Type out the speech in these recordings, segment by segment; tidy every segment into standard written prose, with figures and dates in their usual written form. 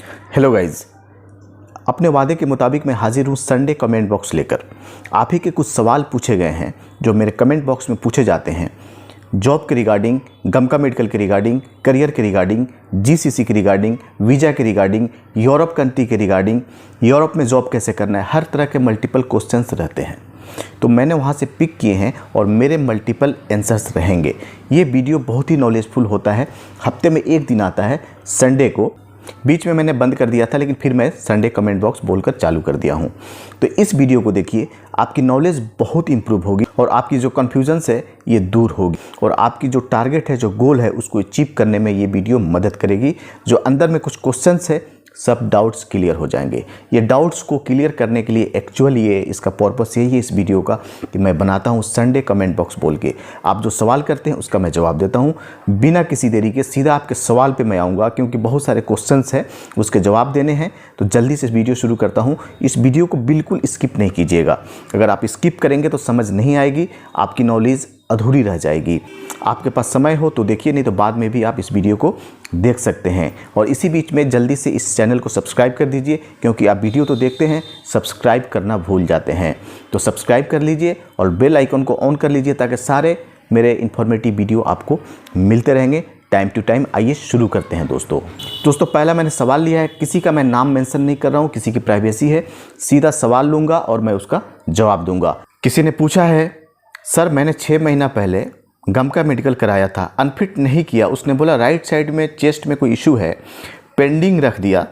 Hello guys, अपने वादे के मुताबिक मैं हाजिर हूँ संडे कमेंट बॉक्स लेकर। आप ही के कुछ सवाल पूछे गए हैं जो मेरे कमेंट बॉक्स में पूछे जाते हैं। जॉब के रिगार्डिंग, गमका मेडिकल के रिगार्डिंग, करियर के रिगार्डिंग, जीसीसी के रिगार्डिंग, वीज़ा के रिगार्डिंग, यूरोप कंट्री के रिगार्डिंग, यूरोप में जॉब कैसे करना है, हर तरह के मल्टीपल क्वेश्चंस रहते हैं। तो मैंने वहाँ से पिक किए हैं और मेरे मल्टीपल आंसर्स रहेंगे। ये वीडियो बहुत ही नॉलेजफुल होता है। हफ्ते में एक दिन आता है संडे को। बीच में मैंने बंद कर दिया था, लेकिन फिर मैं संडे कमेंट बॉक्स बोलकर चालू कर दिया हूँ। तो इस वीडियो को देखिए, आपकी नॉलेज बहुत इंप्रूव होगी और आपकी जो कन्फ्यूजन्स है ये दूर होगी और आपकी जो टारगेट है, जो गोल है, उसको अचीव करने में ये वीडियो मदद करेगी। जो अंदर में कुछ क्वेश्चंस है, सब डाउट्स क्लियर हो जाएंगे। ये डाउट्स को क्लियर करने के लिए एक्चुअली ये इसका पर्पस यही है इस वीडियो का कि मैं बनाता हूँ संडे कमेंट बॉक्स बोल के। आप जो सवाल करते हैं उसका मैं जवाब देता हूँ बिना किसी देरी के। सीधा आपके सवाल पे मैं आऊँगा क्योंकि बहुत सारे क्वेश्चंस हैं, उसके जवाब देने हैं। तो जल्दी से वीडियो शुरू करता हूँ। इस वीडियो को बिल्कुल स्किप नहीं कीजिएगा। अगर आप स्किप करेंगे तो समझ नहीं आएगी, आपकी नॉलेज अधूरी रह जाएगी। आपके पास समय हो तो देखिए, नहीं तो बाद में भी आप इस वीडियो को देख सकते हैं। और इसी बीच में जल्दी से इस चैनल को सब्सक्राइब कर दीजिए, क्योंकि आप वीडियो तो देखते हैं, सब्सक्राइब करना भूल जाते हैं। तो सब्सक्राइब कर लीजिए और बेल आइकन को ऑन कर लीजिए ताकि सारे मेरे इन्फॉर्मेटिव वीडियो आपको मिलते रहेंगे टाइम टू टाइम। आइए शुरू करते हैं दोस्तों। पहला मैंने सवाल लिया है, किसी का मैं नाम मेंशन नहीं कर रहा हूँ, किसी की प्राइवेसी है। सीधा सवाल लूँगा और मैं उसका जवाब दूँगा। किसी ने पूछा है, सर मैंने 6 महीना पहले गमका मेडिकल कराया था, अनफिट नहीं किया। उसने बोला राइट साइड में चेस्ट में कोई इशू है, पेंडिंग रख दिया,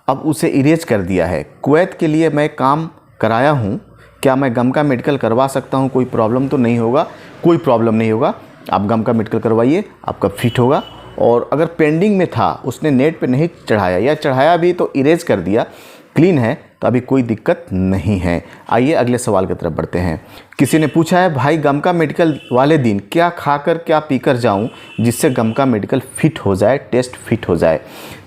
अब उसे इरेज कर दिया है। कुवैत के लिए मैं काम कराया हूँ, क्या मैं गमका मेडिकल करवा सकता हूँ? कोई प्रॉब्लम तो नहीं होगा? कोई प्रॉब्लम नहीं होगा, आप गमका मेडिकल करवाइए, आपका फिट होगा। और अगर पेंडिंग में था, उसने नेट पे नहीं चढ़ाया या चढ़ाया भी तो इरेज कर दिया, क्लीन है, तो अभी कोई दिक्कत नहीं है। आइए अगले सवाल की तरफ बढ़ते हैं। किसी ने पूछा है, भाई गमका मेडिकल वाले दिन क्या खाकर क्या पीकर जाऊं जिससे गमका मेडिकल फिट हो जाए, टेस्ट फिट हो जाए?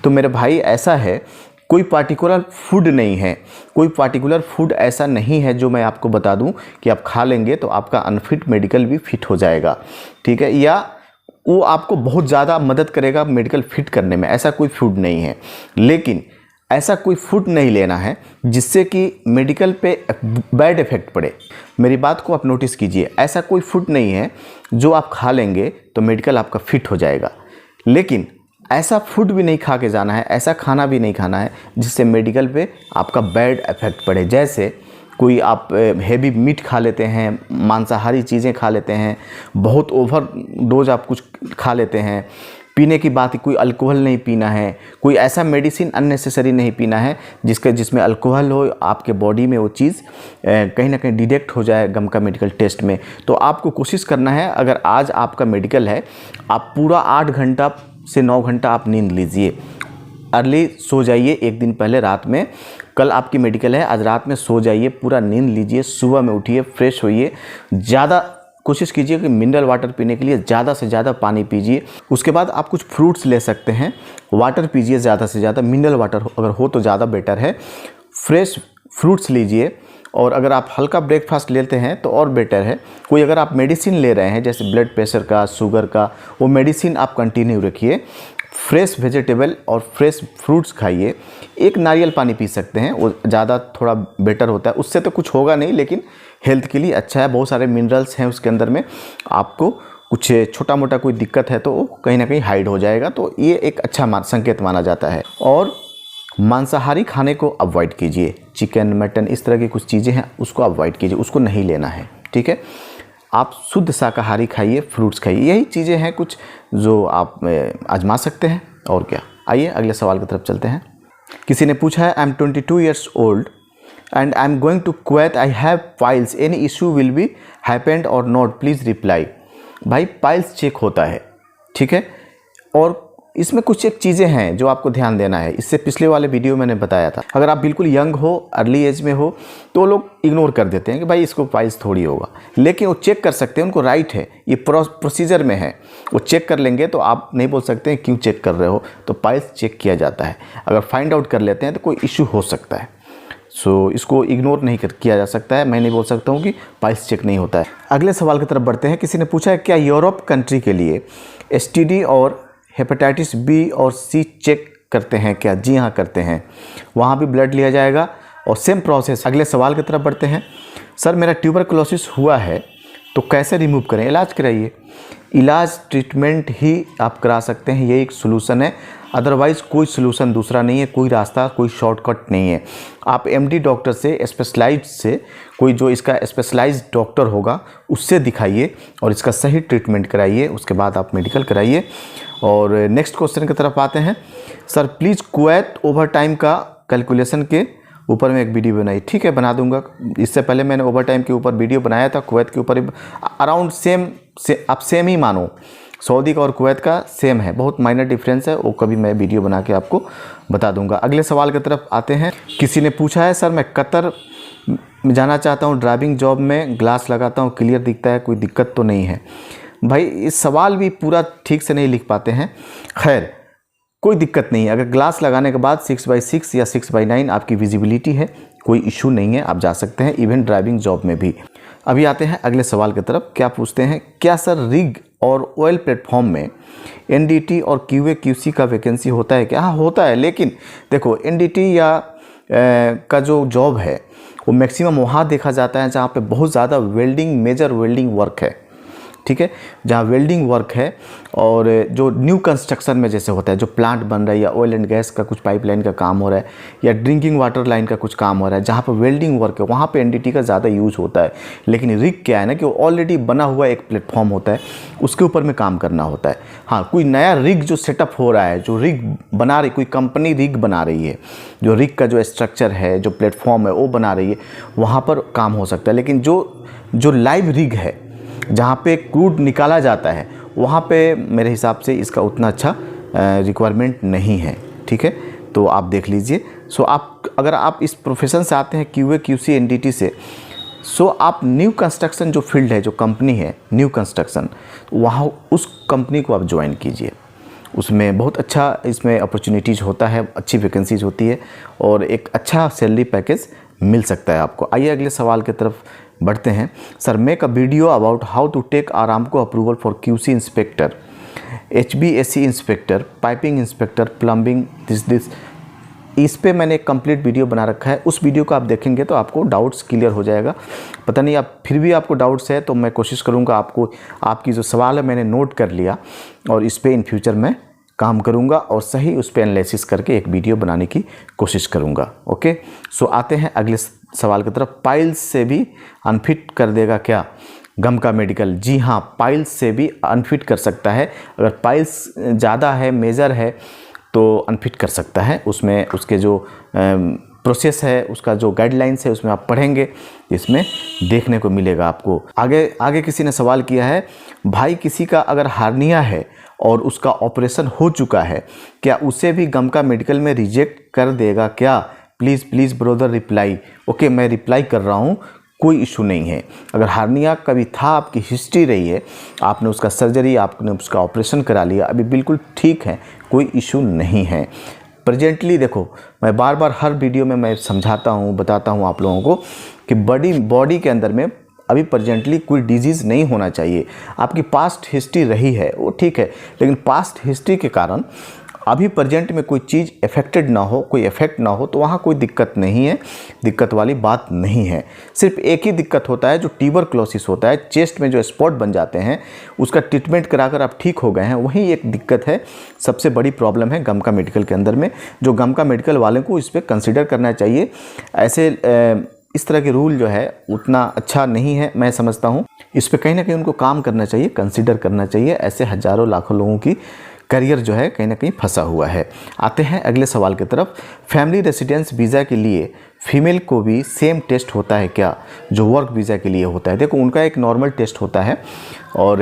तो मेरे भाई ऐसा है, कोई पार्टिकुलर फूड नहीं है, कोई पार्टिकुलर फूड ऐसा नहीं है जो मैं आपको बता दूं कि आप खा लेंगे तो आपका अनफिट मेडिकल भी फिट हो जाएगा, ठीक है, या वो आपको बहुत ज़्यादा मदद करेगा मेडिकल फिट करने में। ऐसा कोई फूड नहीं है। लेकिन ऐसा कोई फूड नहीं लेना है जिससे कि मेडिकल पे बैड इफेक्ट पड़े। मेरी बात को आप नोटिस कीजिए, ऐसा कोई फूड नहीं है जो आप खा लेंगे तो मेडिकल आपका फिट हो जाएगा। लेकिन ऐसा फूड भी नहीं खा के जाना है, ऐसा खाना भी नहीं खाना है जिससे मेडिकल पे आपका बैड इफेक्ट पड़े। जैसे कोई आप हेवी मीट खा लेते हैं, मांसाहारी चीज़ें खा लेते हैं, बहुत ओवर डोज आप कुछ खा लेते हैं। पीने की बात, कोई अल्कोहल नहीं पीना है, कोई ऐसा मेडिसिन अननेसेसरी नहीं पीना है जिसमें अल्कोहल हो, आपके बॉडी में वो चीज़ कहीं ना कहीं डिटेक्ट हो जाए गमका मेडिकल टेस्ट में। तो आपको कोशिश करना है, अगर आज आपका मेडिकल है, आप पूरा 8 घंटा से 9 घंटा आप नींद लीजिए। अर्ली सो जाइए, एक दिन पहले रात में, कल आपकी मेडिकल है, आज रात में सो जाइए, पूरा नींद लीजिए, सुबह में उठिए, फ्रेश होइए। ज़्यादा कोशिश कीजिए कि मिनरल वाटर पीने के लिए ज़्यादा से ज़्यादा पानी पीजिए। उसके बाद आप कुछ फ्रूट्स ले सकते हैं, वाटर पीजिए ज़्यादा से ज़्यादा, मिनरल वाटर अगर हो तो ज़्यादा बेटर है। फ्रेश फ्रूट्स लीजिए और अगर आप हल्का ब्रेकफास्ट लेते हैं तो और बेटर है। कोई अगर आप मेडिसिन ले रहे हैं जैसे ब्लड प्रेशर का, शुगर का, वो मेडिसिन आप कंटिन्यू रखिए। फ्रेश वेजिटेबल और फ्रेश फ्रूट्स खाइए। एक नारियल पानी पी सकते हैं, वो ज़्यादा थोड़ा बेटर होता है। उससे तो कुछ होगा नहीं, लेकिन हेल्थ के लिए अच्छा है, बहुत सारे मिनरल्स हैं उसके अंदर में। आपको कुछ छोटा मोटा कोई दिक्कत है तो वो कहीं ना कहीं हाइड हो जाएगा। तो ये एक अच्छा संकेत माना जाता है। और मांसाहारी खाने को अवॉइड कीजिए, चिकन, मटन, इस तरह की कुछ चीज़ें हैं उसको अवॉइड कीजिए, उसको नहीं लेना है, ठीक है। आप शुद्ध शाकाहारी खाइए, फ्रूट्स खाइए। यही चीज़ें हैं कुछ जो आप आजमा सकते हैं, और क्या। आइए अगले सवाल की तरफ चलते हैं। किसी ने पूछा है, I am 22 years old and I am going to Kuwait. I have piles. Any issue will be happened or not? Please reply. भाई पाइल्स चेक होता है, ठीक है, और इसमें कुछ एक चीज़ें हैं जो आपको ध्यान देना है। इससे पिछले वाले वीडियो मैंने बताया था। अगर आप बिल्कुल यंग हो, अर्ली एज में हो, तो लोग इग्नोर कर देते हैं कि भाई इसको पाइल्स थोड़ी होगा, लेकिन वो चेक कर सकते हैं, उनको राइट है, ये प्रोसीजर में है, वो चेक कर लेंगे। तो आप नहीं बोल सकते हैं क्यों चेक कर रहे हो, तो पाइल्स चेक किया जाता है। अगर फाइंड आउट कर लेते हैं तो कोई इशू हो सकता है। इसको इग्नोर नहीं किया जा सकता है। मैं नहीं बोल सकता हूँ कि पाइल्स चेक नहीं होता है। अगले सवाल की तरफ बढ़ते हैं। किसी ने पूछा है, क्या यूरोप कंट्री के लिए STD और हेपेटाइटिस B और C चेक करते हैं क्या? जी हाँ करते हैं, वहाँ भी ब्लड लिया जाएगा और सेम प्रोसेस। अगले सवाल की तरफ बढ़ते हैं। सर मेरा ट्यूबरकुलोसिस हुआ है तो कैसे रिमूव करें? इलाज कराइए। इलाज ट्रीटमेंट ही आप करा सकते हैं, ये एक सोल्यूशन है, अदरवाइज़ कोई सोल्यूशन दूसरा नहीं है, कोई रास्ता, कोई शॉर्टकट नहीं है। आप एमडी डॉक्टर से, स्पेशलाइज्ड से, कोई जो इसका स्पेशलाइज्ड डॉक्टर होगा उससे दिखाइए और इसका सही ट्रीटमेंट कराइए, उसके बाद आप मेडिकल कराइए। और नेक्स्ट क्वेश्चन की तरफ आते हैं। Sir please Kuwait over time का कैलकुलेशन के ऊपर में एक वीडियो बनाई। ठीक है, बना दूंगा। इससे पहले मैंने ओवर टाइम के ऊपर वीडियो बनाया था, कुवैत के ऊपर अराउंड सेम आप सेम ही मानो, सऊदी का और कुवैत का सेम है, बहुत माइनर डिफरेंस है, वो कभी मैं वीडियो बना के आपको बता दूंगा। अगले सवाल की तरफ आते हैं। किसी ने पूछा है सर मैं कतर में जाना चाहता हूँ, ड्राइविंग जॉब में ग्लास लगाता हूँ, क्लियर दिखता है, कोई दिक्कत तो नहीं है? भाई इस सवाल भी पूरा ठीक से नहीं लिख पाते हैं। खैर कोई दिक्कत नहीं है, अगर ग्लास लगाने के बाद 6x6 या 6x9 आपकी विजिबिलिटी है, कोई इशू नहीं है, आप जा सकते हैं इवन ड्राइविंग जॉब में भी। अभी आते हैं अगले सवाल की तरफ। क्या पूछते हैं, क्या सर रिग और ऑयल प्लेटफॉर्म में एनडीटी और क्यूए क्यूसी का वैकेंसी होता है क्या? हाँ होता है, लेकिन देखो एनडीटी या का जो जॉब है वो मैक्सिमम वहाँ देखा जाता है जहाँ पे बहुत ज़्यादा वेल्डिंग, मेजर वेल्डिंग वर्क है। ठीक है, जहाँ वेल्डिंग वर्क है और जो न्यू कंस्ट्रक्शन में जैसे होता है, जो प्लांट बन रहा है या ऑयल एंड गैस का कुछ पाइपलाइन का काम हो रहा है या ड्रिंकिंग वाटर लाइन का कुछ काम हो रहा है, जहाँ पर वेल्डिंग वर्क है वहाँ पे एनडीटी का ज़्यादा यूज होता है। लेकिन रिग क्या है ना कि वो ऑलरेडी बना हुआ एक प्लेटफॉर्म होता है, उसके ऊपर में काम करना होता है। हाँ, कोई नया रिग जो सेटअप हो रहा है, जो रिग बना रही, कोई कंपनी रिग बना रही है, जो रिग का जो स्ट्रक्चर है, जो प्लेटफॉर्म है वो बना रही है, वहाँ पर काम हो सकता है। लेकिन जो लाइव रिग है जहाँ पे क्रूड निकाला जाता है, वहाँ पे मेरे हिसाब से इसका उतना अच्छा रिक्वायरमेंट नहीं है। ठीक है, तो आप देख लीजिए। सो अगर आप इस प्रोफेशन से आते हैं क्यूए क्यूसी एनडीटी से, सो आप न्यू कंस्ट्रक्शन जो फील्ड है, जो कंपनी है न्यू कंस्ट्रक्शन, वहाँ उस कंपनी को आप ज्वाइन कीजिए। उसमें बहुत अच्छा इसमें अपॉर्चुनिटीज़ होता है, अच्छी वैकेंसीज होती है और एक अच्छा सैलरी पैकेज मिल सकता है आपको। आइए अगले सवाल की तरफ बढ़ते हैं। Sir make a video about how to take Aramco approval for QC inspector, HBSC inspector, piping inspector, plumbing this. इस पे मैंने एक कंप्लीट वीडियो बना रखा है, उस वीडियो को आप देखेंगे तो आपको डाउट्स क्लियर हो जाएगा। पता नहीं आप फिर भी आपको डाउट्स है तो मैं कोशिश करूँगा आपको, आपकी जो सवाल है मैंने नोट कर लिया और इस पर इन फ्यूचर मैं काम करूँगा और सही उस पर एनालिसिस करके एक वीडियो बनाने की कोशिश करूँगा। ओके, सो आते हैं अगले सवाल की तरफ। पाइल्स से भी अनफिट कर देगा क्या गम का मेडिकल? जी हाँ, पाइल्स से भी अनफिट कर सकता है। अगर पाइल्स ज़्यादा है, मेजर है, तो अनफिट कर सकता है। उसमें उसके जो प्रोसेस है, उसका जो गाइडलाइंस है, उसमें आप पढ़ेंगे, इसमें देखने को मिलेगा आपको। आगे किसी ने सवाल किया है, भाई किसी का अगर हार्निया है और उसका ऑपरेशन हो चुका है, क्या उसे भी गम का मेडिकल में रिजेक्ट कर देगा क्या? Please brother reply. ओके, मैं रिप्लाई कर रहा हूँ, कोई इशू नहीं है। अगर हार्निया कभी था, आपकी हिस्ट्री रही है, आपने उसका सर्जरी, आपने उसका ऑपरेशन करा लिया, अभी बिल्कुल ठीक है, कोई इशू नहीं है। प्रेजेंटली देखो, मैं बार बार हर वीडियो में मैं समझाता हूँ, बताता हूँ आप लोगों को कि बॉडी के अंदर में अभी प्रेजेंटली कोई डिजीज़ नहीं होना चाहिए। आपकी पास्ट हिस्ट्री रही है वो ठीक है, लेकिन पास्ट हिस्ट्री के कारण अभी प्रेजेंट में कोई चीज़ इफेक्टेड ना हो, कोई इफेक्ट ना हो, तो वहाँ कोई दिक्कत नहीं है, दिक्कत वाली बात नहीं है। सिर्फ एक ही दिक्कत होता है, जो ट्यूबरकुलोसिस होता है, चेस्ट में जो स्पॉट बन जाते हैं, उसका ट्रीटमेंट कराकर आप ठीक हो गए हैं, वही एक दिक्कत है, सबसे बड़ी प्रॉब्लम है गम का मेडिकल के अंदर में, जो गम का मेडिकल वाले को इस पर कंसिडर करना चाहिए। ऐसे इस तरह के रूल जो है उतना अच्छा नहीं है, मैं समझता हूँ। इस पर कहीं ना कहीं उनको काम करना चाहिए, कंसिडर करना चाहिए। ऐसे हज़ारों लाखों लोगों की करियर जो है कहीं ना कहीं फंसा हुआ है। आते हैं अगले सवाल की तरफ। फैमिली रेसिडेंस वीज़ा के लिए फीमेल को भी सेम टेस्ट होता है क्या जो वर्क वीज़ा के लिए होता है? देखो, उनका एक नॉर्मल टेस्ट होता है और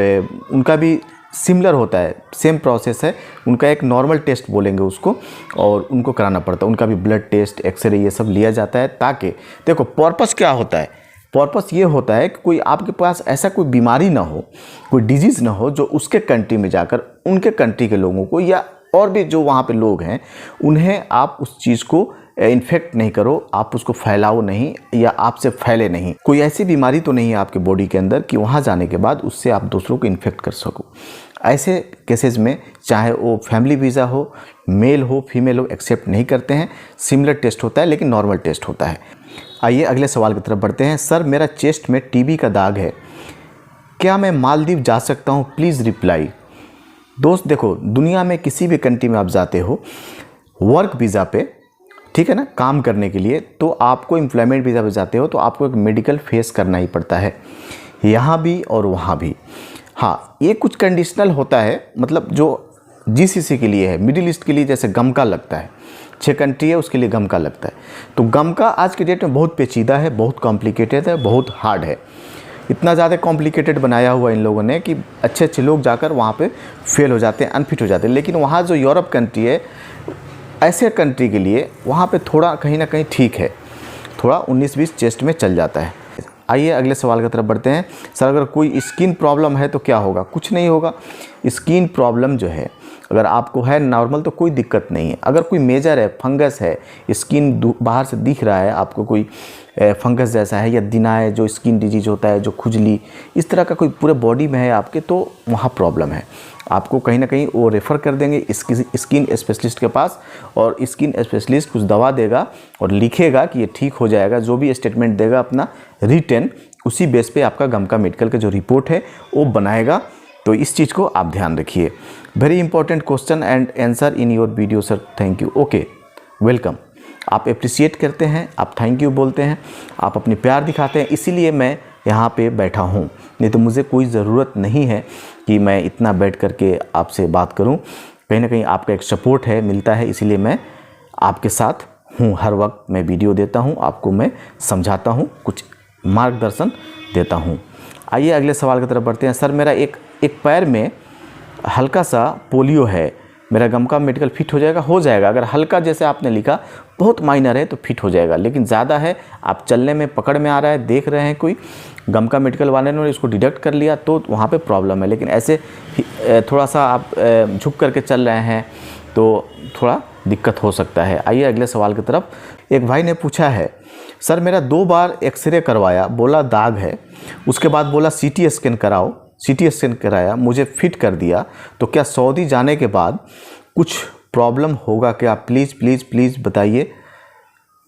उनका भी सिमिलर होता है, सेम प्रोसेस है। उनका एक नॉर्मल टेस्ट बोलेंगे उसको, और उनको कराना पड़ता है। उनका भी ब्लड टेस्ट, एक्सरे, ये सब लिया जाता है, ताकि देखो पर्पस क्या होता है, पर्पस ये होता है कि कोई आपके पास ऐसा कोई बीमारी ना हो, कोई डिजीज़ ना हो जो उसके कंट्री में जाकर उनके कंट्री के लोगों को या और भी जो वहाँ पे लोग हैं उन्हें आप उस चीज़ को इन्फेक्ट नहीं करो, आप उसको फैलाओ नहीं या आपसे फैले नहीं। कोई ऐसी बीमारी तो नहीं है आपके बॉडी के अंदर कि वहाँ जाने के बाद उससे आप दूसरों को इन्फेक्ट कर सको। ऐसे केसेस में चाहे वो फैमिली वीज़ा हो, मेल हो फीमेल हो, एक्सेप्ट नहीं करते हैं। सिमिलर टेस्ट होता है लेकिन नॉर्मल टेस्ट होता है। आइए अगले सवाल की तरफ बढ़ते हैं। सर मेरा चेस्ट में टीबी का दाग है, क्या मैं मालदीव जा सकता हूँ? Please reply. दोस्त देखो, दुनिया में किसी भी कंट्री में आप जाते हो वर्क वीज़ा पे, ठीक है ना, काम करने के लिए, तो आपको एम्प्लॉयमेंट वीज़ा पे जाते हो तो आपको एक मेडिकल फेस करना ही पड़ता है, यहाँ भी और वहाँ भी। हाँ, ये कुछ कंडीशनल होता है, मतलब जो जीसीसी के लिए है, मिडिल ईस्ट के लिए जैसे गमका लगता है, 6 कंट्री है उसके लिए गमका लगता है। तो गमका आज के डेट में बहुत पेचीदा है, बहुत कॉम्प्लिकेटेड है, बहुत हार्ड है। इतना ज़्यादा कॉम्प्लिकेटेड बनाया हुआ इन लोगों ने कि अच्छे अच्छे लोग जाकर वहाँ पे फेल हो जाते हैं, अनफिट हो जाते हैं। लेकिन वहाँ जो यूरोप कंट्री है, ऐसे कंट्री के लिए वहाँ पे थोड़ा कहीं ना कहीं ठीक है, थोड़ा 19-20 चेस्ट में चल जाता है। आइए अगले सवाल की तरफ बढ़ते हैं। सर अगर कोई स्किन प्रॉब्लम है तो क्या होगा? कुछ नहीं होगा। स्किन प्रॉब्लम जो है अगर आपको है नॉर्मल तो कोई दिक्कत नहीं है। अगर कोई मेजर है, फंगस है, स्किन बाहर से दिख रहा है आपको कोई फंगस जैसा है, या दिनाय जो स्किन डिजीज होता है, जो खुजली, इस तरह का कोई पूरे बॉडी में है आपके, तो वहाँ प्रॉब्लम है। आपको कहीं ना कहीं वो रेफ़र कर देंगे स्किन स्पेशलिस्ट के पास, और स्किन स्पेशलिस्ट कुछ दवा देगा और लिखेगा कि ये ठीक हो जाएगा। जो भी स्टेटमेंट देगा अपना रिटन, उसी बेस पे आपका गमका मेडिकल का जो रिपोर्ट है वो बनाएगा। तो इस चीज़ को आप ध्यान रखिए। Very important question and answer in your video sir, thank you. Okay, welcome. आप अप्रिशिएट करते हैं, आप थैंक यू बोलते हैं, आप अपनी प्यार दिखाते हैं, इसीलिए मैं यहाँ पे बैठा हूँ। नहीं तो मुझे कोई ज़रूरत नहीं है कि मैं इतना बैठ करके आपसे बात करूँ। कहीं ना कहीं आपका एक सपोर्ट है, मिलता है, इसीलिए मैं आपके साथ हूँ। हर वक्त मैं वीडियो देता हूँ, आपको मैं समझाता हूँ, कुछ मार्गदर्शन देता हूँ। आइए अगले सवाल की तरफ बढ़ते हैं। सर मेरा एक पैर में हल्का सा पोलियो है, मेरा गमका मेडिकल फिट हो जाएगा? हो जाएगा। अगर हल्का जैसे आपने लिखा, बहुत माइनर है तो फिट हो जाएगा। लेकिन ज़्यादा है, आप चलने में पकड़ में आ रहा है, देख रहे हैं कोई गमका मेडिकल वाले ने इसको डिडक्ट कर लिया, तो वहाँ पे प्रॉब्लम है। लेकिन ऐसे थोड़ा सा आप झुक करके चल रहे हैं तो थोड़ा दिक्कत हो सकता है। आइए अगले सवाल की तरफ। एक भाई ने पूछा है, सर मेरा 2 बार एक्सरे करवाया, बोला दाग है, उसके बाद बोला सीटी स्कैन कराओ, सीटी स्कैन कराया, मुझे फिट कर दिया, तो क्या सऊदी जाने के बाद कुछ प्रॉब्लम होगा क्या? प्लीज़ प्लीज़ प्लीज़ बताइए।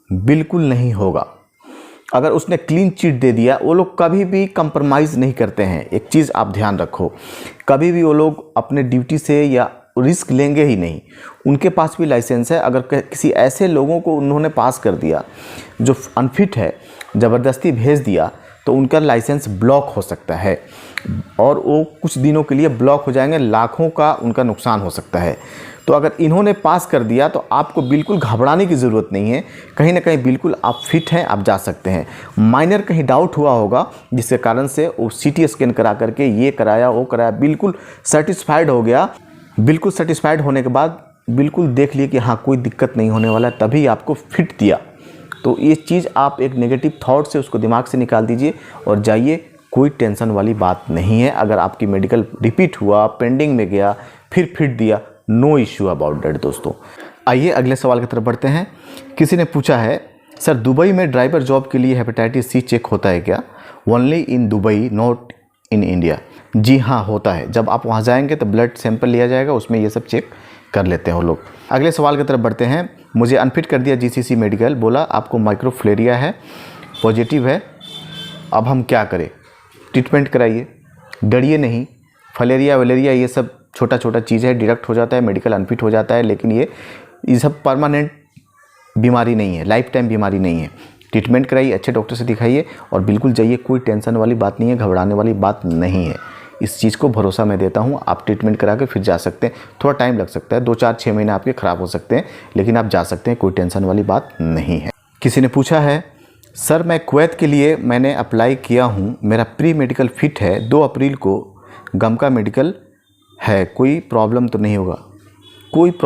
बिल्कुल नहीं होगा। अगर उसने क्लीन चिट दे दिया, वो लोग कभी भी कंप्रोमाइज़ नहीं करते हैं। एक चीज़ आप ध्यान रखो, कभी भी वो लोग अपने ड्यूटी से या रिस्क लेंगे ही नहीं। उनके पास भी लाइसेंस है। अगर किसी ऐसे लोगों को उन्होंने पास कर दिया जो अनफिट है, ज़बरदस्ती भेज दिया, तो उनका लाइसेंस ब्लॉक हो सकता है और वो कुछ दिनों के लिए ब्लॉक हो जाएंगे, लाखों का उनका नुकसान हो सकता है। तो अगर इन्होंने पास कर दिया तो आपको बिल्कुल घबराने की ज़रूरत नहीं है। कहीं ना कहीं बिल्कुल आप फिट हैं, आप जा सकते हैं। माइनर कहीं डाउट हुआ होगा जिसके कारण से वो सीटी स्कैन करा करके ये कराया वो कराया, बिल्कुल सेटिस्फाइड हो गया। बिल्कुल सेटिस्फाइड होने के बाद बिल्कुल देख लिए कि हाँ कोई दिक्कत नहीं होने वाला, तभी आपको फिट दिया। तो ये चीज़ आप एक नेगेटिव थॉट से उसको दिमाग से निकाल दीजिए और जाइए, कोई टेंशन वाली बात नहीं है। अगर आपकी मेडिकल रिपीट हुआ, पेंडिंग में गया, फिर फिट दिया, नो इश्यू अबाउट दैट दोस्तों। आइए अगले सवाल की तरफ बढ़ते हैं। किसी ने पूछा है, सर दुबई में ड्राइवर जॉब के लिए हेपेटाइटिस सी चेक होता है क्या? Only in Dubai, not in India. जी हाँ, होता है। जब आप वहाँ जाएंगे तो ब्लड सैंपल लिया जाएगा, उसमें ये सब चेक कर लेते हैं वो लोग। अगले सवाल की तरफ बढ़ते हैं। मुझे अनफिट कर दिया जीसीसी मेडिकल, बोला आपको माइक्रोफ्लेरिया है, पॉजिटिव है, अब हम क्या करें? ट्रीटमेंट कराइए, डरिए नहीं। फलेरिया वलेरिया ये सब छोटा छोटा चीज़ है, डिडक्ट हो जाता है, मेडिकल अनफिट हो जाता है। लेकिन ये सब परमानेंट बीमारी नहीं है, लाइफ टाइम बीमारी नहीं है। ट्रीटमेंट कराइए, अच्छे डॉक्टर से दिखाइए और बिल्कुल जाइए। कोई टेंशन वाली बात नहीं है, घबराने वाली बात नहीं है। इस चीज़ को भरोसा मैं देता हूँ। आप ट्रीटमेंट करा के फिर जा सकते हैं। थोड़ा टाइम लग सकता है, 2-4-6 महीने आपके ख़राब हो सकते हैं, लेकिन आप जा सकते हैं, कोई टेंशन वाली बात नहीं है। किसी ने पूछा है, सर मैं कुवैत के लिए मैंने अप्लाई किया हूँ, मेरा प्री मेडिकल फिट है, 2 अप्रैल को गमका मेडिकल है, कोई प्रॉब्लम तो नहीं होगा?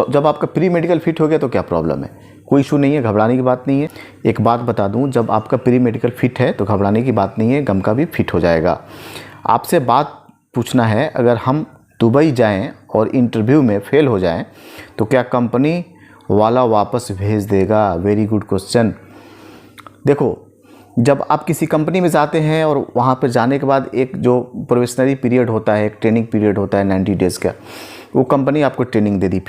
जब आपका प्री मेडिकल फिट हो गया तो क्या प्रॉब्लम है? कोई इशू नहीं है, घबराने की बात नहीं है। एक बात बता दूं, जब आपका प्री मेडिकल फिट है तो घबराने की बात नहीं है, गमका भी फिट हो जाएगा। आपसे बात पूछना है, अगर हम दुबई जाएं और इंटरव्यू में फेल हो जाएं तो क्या कंपनी वाला वापस भेज देगा? Very good question. देखो, जब आप किसी कंपनी में जाते हैं और वहाँ पर जाने के बाद एक जो प्रोबेशनरी पीरियड होता है, एक ट्रेनिंग पीरियड होता है 90 डेज़ का, वो कंपनी आपको ट्रेनिंग देगी,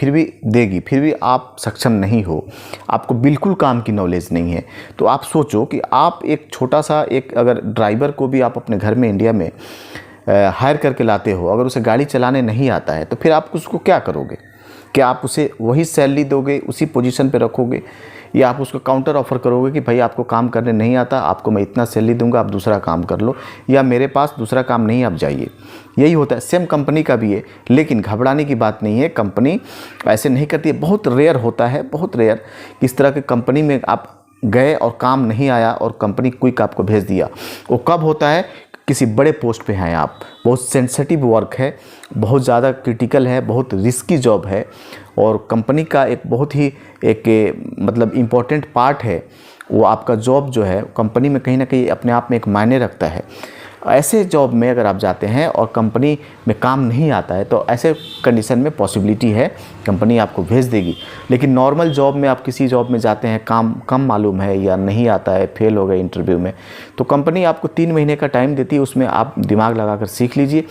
फिर भी आप सक्षम नहीं हो, आपको बिल्कुल काम की नॉलेज नहीं है, तो आप सोचो कि आप एक छोटा सा एक अगर ड्राइवर को भी आप अपने घर में इंडिया में हायर करके लाते हो, अगर उसे गाड़ी चलाने नहीं आता है तो फिर आप उसको क्या करोगे? क्या आप उसे वही सैलरी दोगे, उसी पोजीशन पे रखोगे, या आप उसको काउंटर ऑफ़र करोगे कि भाई आपको काम करने नहीं आता, आपको मैं इतना सैलरी दूंगा, आप दूसरा काम कर लो, या मेरे पास दूसरा काम नहीं, आप जाइए। यही होता है। सेम कंपनी का भी है, लेकिन घबराने की बात नहीं है, कंपनी ऐसे नहीं करती है। बहुत रेयर होता है, बहुत रेयर इस तरह की कंपनी में आप गए और काम नहीं आया और कंपनी क्विक आपको भेज दिया। वो कब होता है? किसी बड़े पोस्ट पे हैं आप, बहुत सेंसिटिव वर्क है, बहुत ज़्यादा क्रिटिकल है, बहुत रिस्की जॉब है, और कंपनी का एक बहुत ही एक मतलब इम्पोर्टेंट पार्ट है वो आपका जॉब जो है, कंपनी में कहीं ना कहीं अपने आप में एक मायने रखता है। ऐसे जॉब में अगर आप जाते हैं और कंपनी में काम नहीं आता है तो ऐसे कंडीशन में पॉसिबिलिटी है कंपनी आपको भेज देगी। लेकिन नॉर्मल जॉब में आप किसी जॉब में जाते हैं, काम कम मालूम है या नहीं आता है, फेल हो गए इंटरव्यू में, तो कंपनी आपको 3 महीने का टाइम देती है, उसमें आप दिमाग लगाकर सीख लीजिए।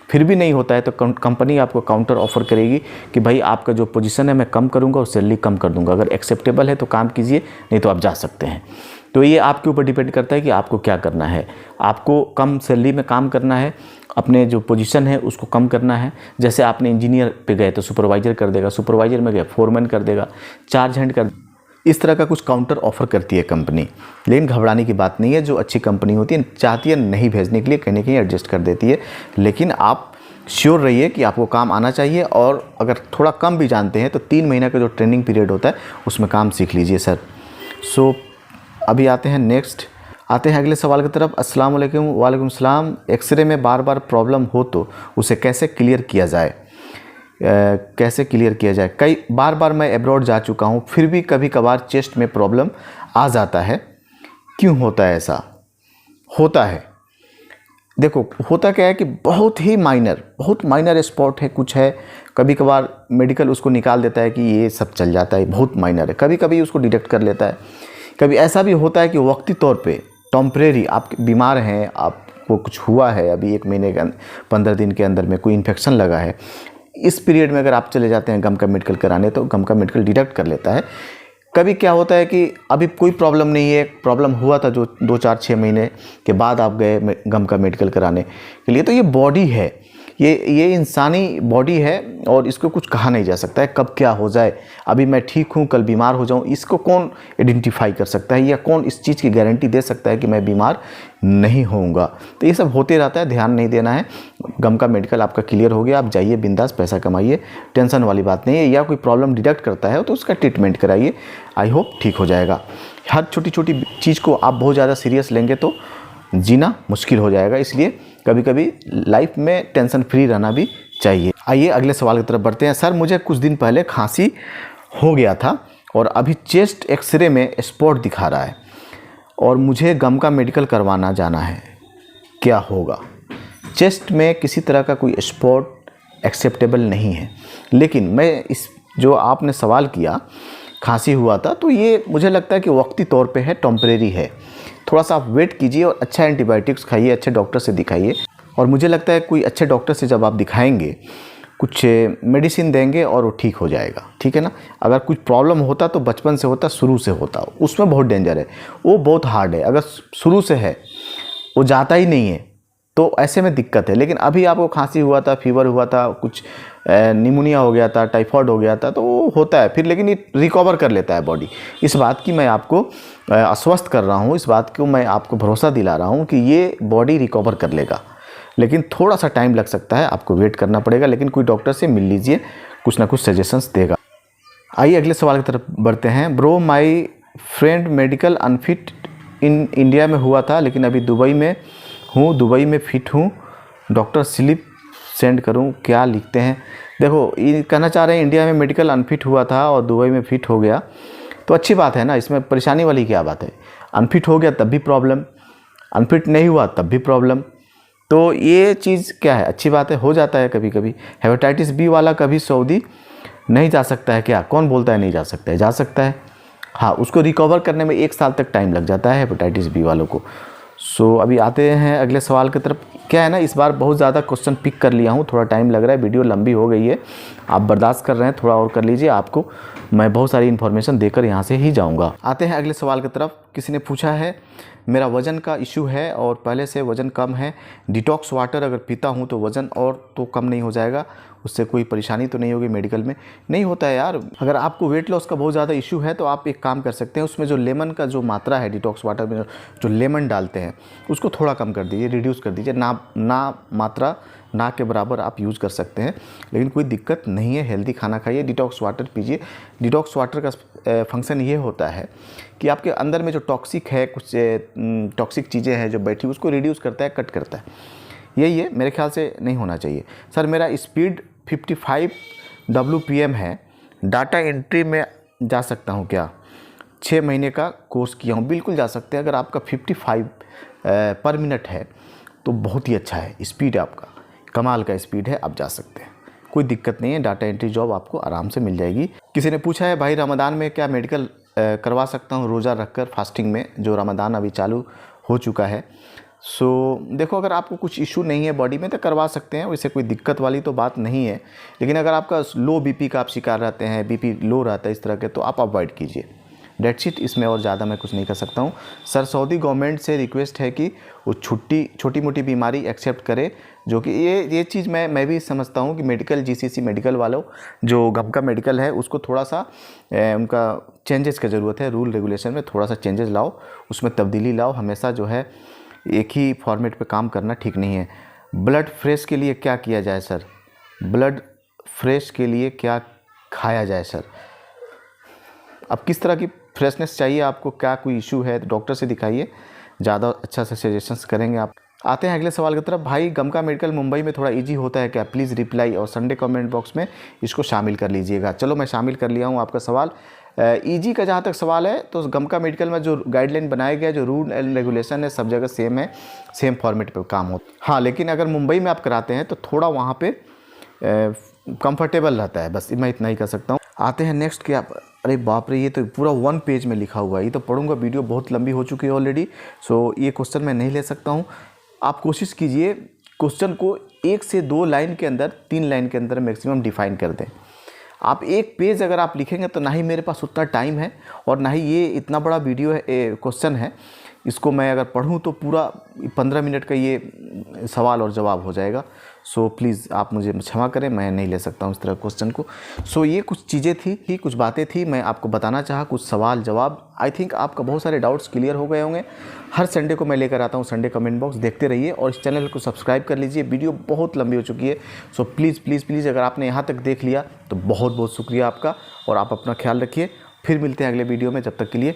फिर भी नहीं होता है तो कंपनी आपको काउंटर ऑफ़र करेगी कि भाई आपका जो पोजीशन है मैं कम करूँगा और सैलरी कम कर दूँगा, अगर एक्सेप्टेबल है तो काम कीजिए, नहीं तो आप जा सकते हैं। तो ये आपके ऊपर डिपेंड करता है कि आपको क्या करना है। आपको कम सैलरी में काम करना है, अपने जो पोजीशन है उसको कम करना है। जैसे आपने इंजीनियर पे गए तो सुपरवाइज़र कर देगा, सुपरवाइज़र में गए फोरमैन कर देगा, चार्ज हैंड कर, इस तरह का कुछ काउंटर ऑफ़र करती है कंपनी। लेकिन घबराने की बात नहीं है, जो अच्छी कंपनी होती है चाहती है नहीं भेजने के लिए, कहीं ना कहीं एडजस्ट कर देती है। लेकिन आप श्योर रहिए कि आपको काम आना चाहिए, और अगर थोड़ा कम भी जानते हैं तो 3 महीने का जो ट्रेनिंग पीरियड होता है उसमें काम सीख लीजिए सर। सो अभी आते हैं अगले सवाल की तरफ। अस्सलाम वालेकुम। वालेकुम सलाम। एक्सरे में बार बार प्रॉब्लम हो तो उसे कैसे क्लियर किया जाए? कई बार मैं अब्रॉड जा चुका हूँ, फिर भी कभी कभार चेस्ट में प्रॉब्लम आ जाता है, क्यों होता है ऐसा? होता है, देखो होता क्या है कि बहुत माइनर स्पॉट है, कुछ है, कभी कभार मेडिकल उसको निकाल देता है कि ये सब चल जाता है, बहुत माइनर है, कभी कभी उसको डिटेक्ट कर लेता है। कभी ऐसा भी होता है कि वक्ती तौर पे टेम्परेरी आप बीमार हैं, आपको कुछ हुआ है, अभी 1 महीने के 15 दिन के अंदर में कोई इन्फेक्शन लगा है, इस पीरियड में अगर आप चले जाते हैं गम का मेडिकल कराने तो गम का मेडिकल डिटेक्ट कर लेता है। कभी क्या होता है कि अभी कोई प्रॉब्लम नहीं है, प्रॉब्लम हुआ था जो 2, 4, 6 महीने के बाद आप गए गम का मेडिकल कराने के लिए, तो ये बॉडी है, ये इंसानी बॉडी है और इसको कुछ कहा नहीं जा सकता है कब क्या हो जाए। अभी मैं ठीक हूँ, कल बीमार हो जाऊँ, इसको कौन आइडेंटिफाई कर सकता है, या कौन इस चीज़ की गारंटी दे सकता है कि मैं बीमार नहीं होऊंगा? तो ये सब होते रहता है, ध्यान नहीं देना है। गम का मेडिकल आपका क्लियर हो गया, आप जाइए बिंदास, पैसा कमाइए, टेंशन वाली बात नहीं है। या कोई प्रॉब्लम डिटेक्ट करता है तो उसका ट्रीटमेंट कराइए, आई होप ठीक हो जाएगा। हर छोटी छोटी चीज़ को आप बहुत ज़्यादा सीरियस लेंगे तो जीना मुश्किल हो जाएगा, इसलिए कभी कभी लाइफ में टेंशन फ्री रहना भी चाहिए। आइए अगले सवाल की तरफ बढ़ते हैं। सर, मुझे कुछ दिन पहले खांसी हो गया था और अभी चेस्ट एक्सरे में स्पॉट दिखा रहा है और मुझे गम का मेडिकल करवाना जाना है, क्या होगा? चेस्ट में किसी तरह का कोई स्पॉट एक्सेप्टेबल नहीं है, लेकिन मैं इस जो आपने सवाल किया खांसी हुआ था, तो ये मुझे लगता है कि वक्ती तौर पे है, टेम्परेरी है। थोड़ा सा आप वेट कीजिए और अच्छा एंटीबायोटिक्स खाइए, अच्छे डॉक्टर से दिखाइए, और मुझे लगता है कोई अच्छे डॉक्टर से जब आप दिखाएंगे कुछ मेडिसिन देंगे और वो ठीक हो जाएगा, ठीक है ना। अगर कुछ प्रॉब्लम होता तो बचपन से होता, शुरू से होता, उसमें बहुत डेंजर है, वो बहुत हार्ड है। अगर शुरू से है, वो जाता ही नहीं है, तो ऐसे में दिक्कत है। लेकिन अभी आपको खांसी हुआ था, फीवर हुआ था, कुछ निमोनिया हो गया था, टाइफाइड हो गया था, तो वो होता है फिर, लेकिन ये रिकवर कर लेता है बॉडी। इस बात की मैं आपको आश्वस्त कर रहा हूँ, इस बात को मैं आपको भरोसा दिला रहा हूँ कि ये बॉडी रिकवर कर लेगा, लेकिन थोड़ा सा टाइम लग सकता है, आपको वेट करना पड़ेगा। लेकिन कोई डॉक्टर से मिल लीजिए, कुछ ना कुछ सजेशंस देगा। आइए अगले सवाल की तरफ बढ़ते हैं। Bro, my friend medical unfit in India में हुआ था, लेकिन अभी दुबई में हूँ, दुबई में फिट हूँ, डॉक्टर स्लिप सेंड करूँ, क्या लिखते हैं? देखो, ये कहना चाह रहे हैं इंडिया में मेडिकल अनफिट हुआ था और दुबई में फिट हो गया, तो अच्छी बात है ना, इसमें परेशानी वाली क्या बात है? अनफिट हो गया तब भी प्रॉब्लम, अनफिट नहीं हुआ तब भी प्रॉब्लम, तो ये चीज़ क्या है? अच्छी बात है, हो जाता है कभी कभी। हेपेटाइटिस बी वाला कभी सऊदी नहीं जा सकता है क्या? कौन बोलता है नहीं जा सकता है? जा सकता है, हाँ, उसको रिकवर करने में 1 साल तक टाइम लग जाता है हेपेटाइटिस बी वालों को। सो अभी आते हैं अगले सवाल की तरफ। क्या है ना, इस बार बहुत ज़्यादा क्वेश्चन पिक कर लिया हूँ, थोड़ा टाइम लग रहा है, वीडियो लंबी हो गई है, आप बर्दाश्त कर रहे हैं, थोड़ा और कर लीजिए, आपको मैं बहुत सारी इन्फॉर्मेशन देकर यहाँ से ही जाऊँगा। आते हैं अगले सवाल की तरफ। किसी ने पूछा है मेरा वज़न का इशू है और पहले से वज़न कम है, डिटॉक्स वाटर अगर पीता हूँ तो वज़न और तो कम नहीं हो जाएगा, उससे कोई परेशानी तो नहीं होगी मेडिकल में? नहीं होता है यार। अगर आपको वेट लॉस का बहुत ज़्यादा इशू है तो आप एक काम कर सकते हैं, उसमें जो लेमन का जो मात्रा है डिटॉक्स वाटर में जो लेमन डालते हैं उसको थोड़ा कम कर दीजिए, रिड्यूस कर दीजिए। ना मात्रा ना के बराबर आप यूज़ कर सकते हैं, लेकिन कोई दिक्कत नहीं है। हेल्दी खाना खाइए, डिटॉक्स वाटर पीजिए। डिटॉक्स वाटर का फंक्शन ये होता है कि आपके अंदर में जो टॉक्सिक है, कुछ टॉक्सिक चीज़ें हैं जो बैठी, उसको रिड्यूस करता है, कट करता है। यही है, मेरे ख्याल से नहीं होना चाहिए। सर मेरा स्पीड 55 WPM है, डाटा एंट्री में जा सकता हूँ क्या? 6 महीने का कोर्स किया हूँ। बिल्कुल जा सकते हैं। अगर आपका 55 पर मिनट है तो बहुत ही अच्छा है, स्पीड आपका कमाल का स्पीड है, आप जा सकते हैं, कोई दिक्कत नहीं है। डाटा एंट्री जॉब आपको आराम से मिल जाएगी। किसी ने पूछा है भाई रमज़ान में क्या मेडिकल करवा सकता हूँ रोज़ा रखकर फास्टिंग में, जो रमज़ान अभी चालू हो चुका है? सो देखो, अगर आपको कुछ इशू नहीं है बॉडी में तो करवा सकते हैं, वैसे कोई दिक्कत वाली तो बात नहीं है। लेकिन अगर आपका लो बीपी का आप शिकार रहते हैं, बीपी लो रहता है इस तरह के, तो आप अवॉइड कीजिए। डेट्स इट, इसमें और ज़्यादा मैं कुछ नहीं कर सकता हूँ। सर सऊदी गवर्नमेंट से रिक्वेस्ट है कि वो छोटी मोटी बीमारी एक्सेप्ट करे, जो कि ये चीज़ मैं भी समझता हूँ कि मेडिकल GCC मेडिकल वालों, जो गमका मेडिकल है, उसको थोड़ा सा उनका चेंजेस की ज़रूरत है। रूल रेगुलेशन में थोड़ा सा चेंजेस लाओ, उसमें तब्दीली लाओ। हमेशा जो है एक ही फॉर्मेट पे काम करना ठीक नहीं है। ब्लड फ्रेश के लिए क्या किया जाए सर? ब्लड फ्रेश के लिए क्या खाया जाए सर? अब किस तरह की फ्रेशनेस चाहिए आपको, क्या कोई इशू है तो डॉक्टर से दिखाइए, ज़्यादा अच्छा से सजेशंस करेंगे आप। आते हैं अगले सवाल की तरफ। भाई गमका मेडिकल मुंबई में थोड़ा इजी होता है क्या? प्लीज़ रिप्लाई और संडे कमेंट बॉक्स में इसको शामिल कर लीजिएगा। चलो मैं शामिल कर लिया हूँ आपका सवाल। ईजी का जहाँ तक सवाल है तो गमका मेडिकल में जो गाइडलाइन बनाया गया, जो रूल एंड रेगुलेशन है, सब जगह सेम है, सेम फॉर्मेट पे काम होता है। हाँ, लेकिन अगर मुंबई में आप कराते हैं तो थोड़ा वहाँ पे कंफर्टेबल रहता है, बस मैं इतना ही कर सकता हूँ। आते हैं नेक्स्ट कि आप, अरे बाप रे, ये तो पूरा 1 पेज में लिखा हुआ है, ये तो पढ़ूंगा, वीडियो बहुत लंबी हो चुकी है ऑलरेडी। सो ये क्वेश्चन मैं नहीं ले सकता हूँ। आप कोशिश कीजिए क्वेश्चन को 1 से 2 लाइन के अंदर, 3 लाइन के अंदर मैक्सिमम डिफाइन कर दें। आप 1 पेज अगर आप लिखेंगे तो ना ही मेरे पास उतना टाइम है और ना ही ये इतना बड़ा वीडियो है, क्वेश्चन है, इसको मैं अगर पढ़ूँ तो पूरा 15 मिनट का ये सवाल और जवाब हो जाएगा। सो प्लीज़ आप मुझे क्षमा करें, मैं नहीं ले सकता हूँ इस तरह क्वेश्चन को। सो ये कुछ चीज़ें थी, कुछ बातें थी, मैं आपको बताना चाहा, कुछ सवाल जवाब। आई थिंक आपका बहुत सारे डाउट्स क्लियर हो गए होंगे। हर संडे को मैं लेकर आता हूँ संडे कमेंट बॉक्स, देखते रहिए और इस चैनल को सब्सक्राइब कर लीजिए। वीडियो बहुत लंबी हो चुकी है, सो प्लीज़ अगर आपने यहाँ तक देख लिया तो बहुत बहुत शुक्रिया आपका, और आप अपना ख्याल रखिए। फिर मिलते हैं अगले वीडियो में, जब तक के लिए